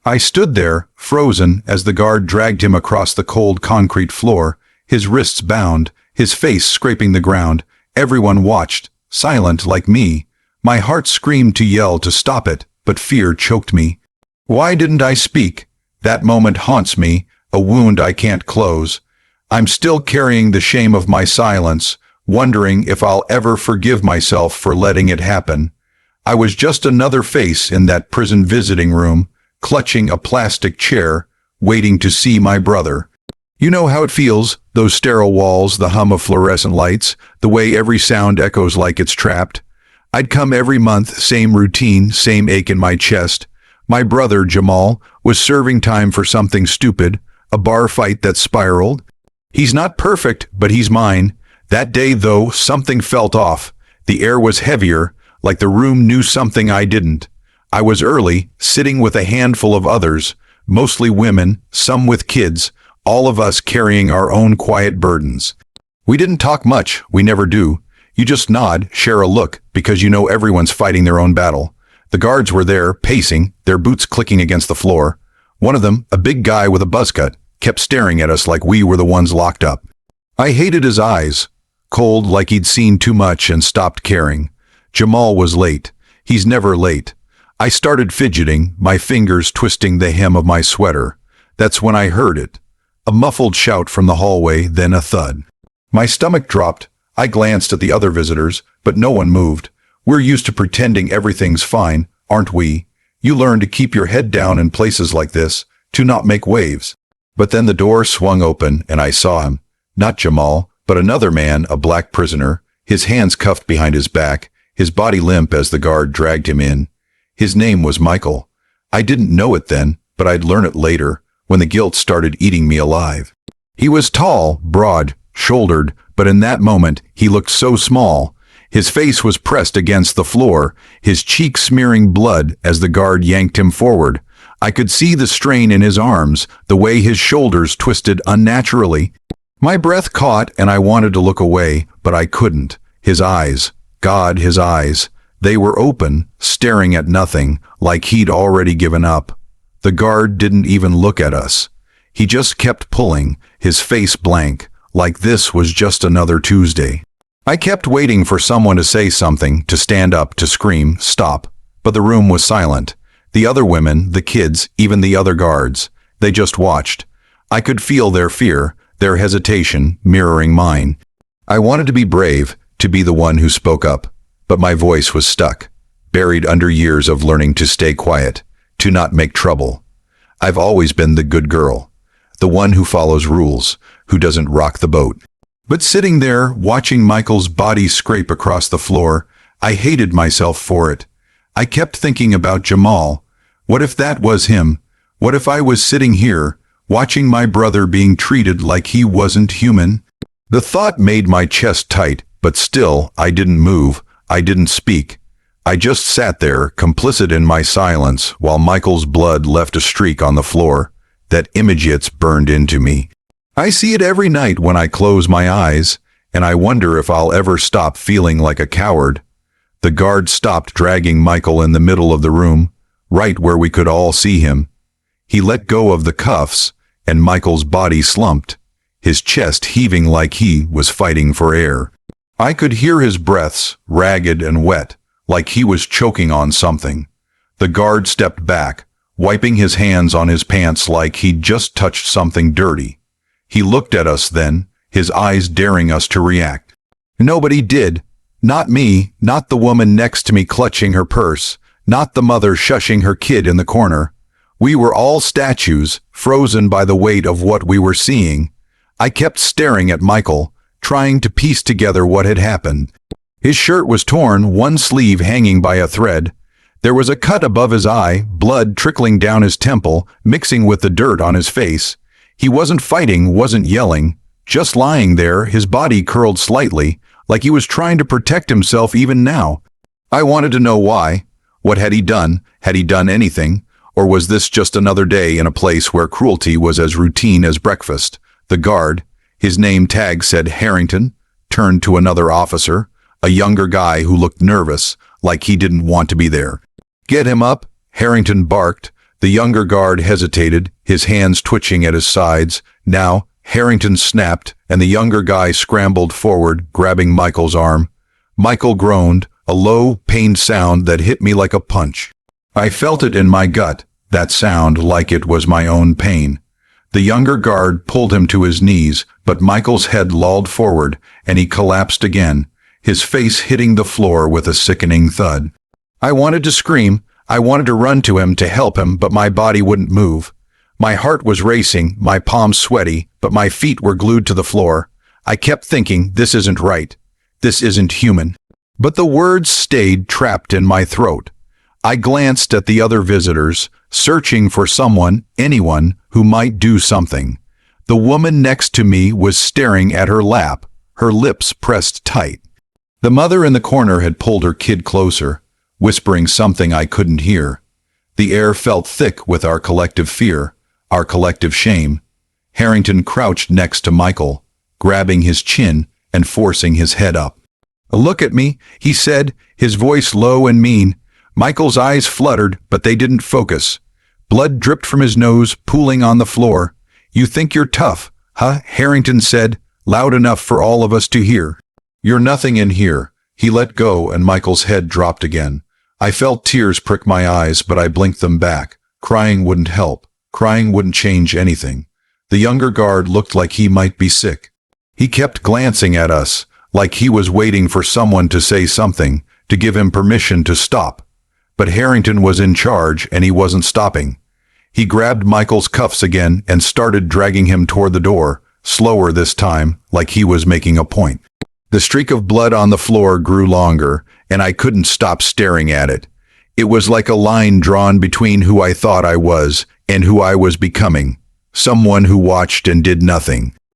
I stood there, frozen, as the guard dragged him across the cold concrete floor, his wrists bound, his face scraping the ground. Everyone watched, silent like me. My heart screamed to yell to stop it, but fear choked me. Why didn't I speak? That moment haunts me, a wound I can't close. I'm still carrying the shame of my silence, wondering if I'll ever forgive myself for letting it happen. I was just another face in that prison visiting room, clutching a plastic chair, waiting to see my brother. You know how it feels, those sterile walls, the hum of fluorescent lights, the way every sound echoes like it's trapped. I'd come every month, same routine, same ache in my chest. My brother, Jamal, was serving time for something stupid, a bar fight that spiraled. He's not perfect, but he's mine. That day, though, something felt off. The air was heavier, like the room knew something I didn't. I was early, sitting with a handful of others, mostly women, some with kids, all of us carrying our own quiet burdens. We didn't talk much, we never do. You just nod, share a look, because you know everyone's fighting their own battle. The guards were there, pacing, their boots clicking against the floor. One of them, a big guy with a buzz cut, kept staring at us like we were the ones locked up. I hated his eyes, cold like he'd seen too much and stopped caring. Jamal was late. He's never late. I started fidgeting, my fingers twisting the hem of my sweater. That's when I heard it. A muffled shout from the hallway, then a thud. My stomach dropped. I glanced at the other visitors, but no one moved. We're used to pretending everything's fine, aren't we? You learn to keep your head down in places like this, to not make waves. But then the door swung open and I saw him. Not Jamal, but another man, a black prisoner, his hands cuffed behind his back, his body limp as the guard dragged him in. His name was Michael. I didn't know it then, but I'd learn it later, when the guilt started eating me alive. He was tall, broad, shouldered, but in that moment he looked so small. His face was pressed against the floor, his cheek smearing blood as the guard yanked him forward. I could see the strain in his arms, the way his shoulders twisted unnaturally. My breath caught and I wanted to look away, but I couldn't. His eyes, God, his eyes. They were open, staring at nothing, like he'd already given up. The guard didn't even look at us. He just kept pulling, his face blank, like this was just another Tuesday. I kept waiting for someone to say something, to stand up, to scream, stop. But the room was silent. The other women, the kids, even the other guards, they just watched. I could feel their fear, their hesitation, mirroring mine. I wanted to be brave, to be the one who spoke up. But my voice was stuck, buried under years of learning to stay quiet, to not make trouble. I've always been the good girl, the one who follows rules, who doesn't rock the boat. But sitting there, watching Michael's body scrape across the floor, I hated myself for it. I kept thinking about Jamal. What if that was him? What if I was sitting here, watching my brother being treated like he wasn't human? The thought made my chest tight, but still, I didn't move. I didn't speak. I just sat there, complicit in my silence, while Michael's blood left a streak on the floor. That image it's burned into me. I see it every night when I close my eyes, and I wonder if I'll ever stop feeling like a coward. The guard stopped dragging Michael in the middle of the room, right where we could all see him. He let go of the cuffs, and Michael's body slumped, his chest heaving like he was fighting for air. I could hear his breaths, ragged and wet, like he was choking on something. The guard stepped back, wiping his hands on his pants like he'd just touched something dirty. He looked at us then, his eyes daring us to react. Nobody did. Not me, not the woman next to me clutching her purse, not the mother shushing her kid in the corner. We were all statues, frozen by the weight of what we were seeing. I kept staring at Michael, trying to piece together what had happened. His shirt was torn, one sleeve hanging by a thread. There was a cut above his eye, blood trickling down his temple, mixing with the dirt on his face. He wasn't fighting, wasn't yelling, just lying there, his body curled slightly, like he was trying to protect himself even now. I wanted to know why. What had he done? Had he done anything? Or was this just another day in a place where cruelty was as routine as breakfast? The guard, his name tag said Harrington, turned to another officer, a younger guy who looked nervous, like he didn't want to be there. "Get him up," Harrington barked. The younger guard hesitated, his hands twitching at his sides. Now, Harrington snapped, and the younger guy scrambled forward, grabbing Michael's arm. Michael groaned, a low, pained sound that hit me like a punch. I felt it in my gut, that sound like it was my own pain. The younger guard pulled him to his knees, but Michael's head lolled forward, and he collapsed again, his face hitting the floor with a sickening thud. I wanted to scream. I wanted to run to him to help him, but my body wouldn't move. My heart was racing, my palms sweaty, but my feet were glued to the floor. I kept thinking, this isn't right. This isn't human. But the words stayed trapped in my throat. I glanced at the other visitors, searching for someone, anyone, who might do something. The woman next to me was staring at her lap, her lips pressed tight. The mother in the corner had pulled her kid closer, whispering something I couldn't hear. The air felt thick with our collective fear, our collective shame. Harrington crouched next to Michael, grabbing his chin and forcing his head up. "Look at me," he said, his voice low and mean. Michael's eyes fluttered, but they didn't focus. Blood dripped from his nose, pooling on the floor. "You think you're tough, huh?" Harrington said, loud enough for all of us to hear. "You're nothing in here." He let go and Michael's head dropped again. I felt tears prick my eyes, but I blinked them back. Crying wouldn't help. Crying wouldn't change anything. The younger guard looked like he might be sick. He kept glancing at us, like he was waiting for someone to say something, to give him permission to stop. But Harrington was in charge, and he wasn't stopping. He grabbed Michael's cuffs again and started dragging him toward the door, slower this time, like he was making a point. The streak of blood on the floor grew longer, and I couldn't stop staring at it. It was like a line drawn between who I thought I was and who I was becoming, someone who watched and did nothing.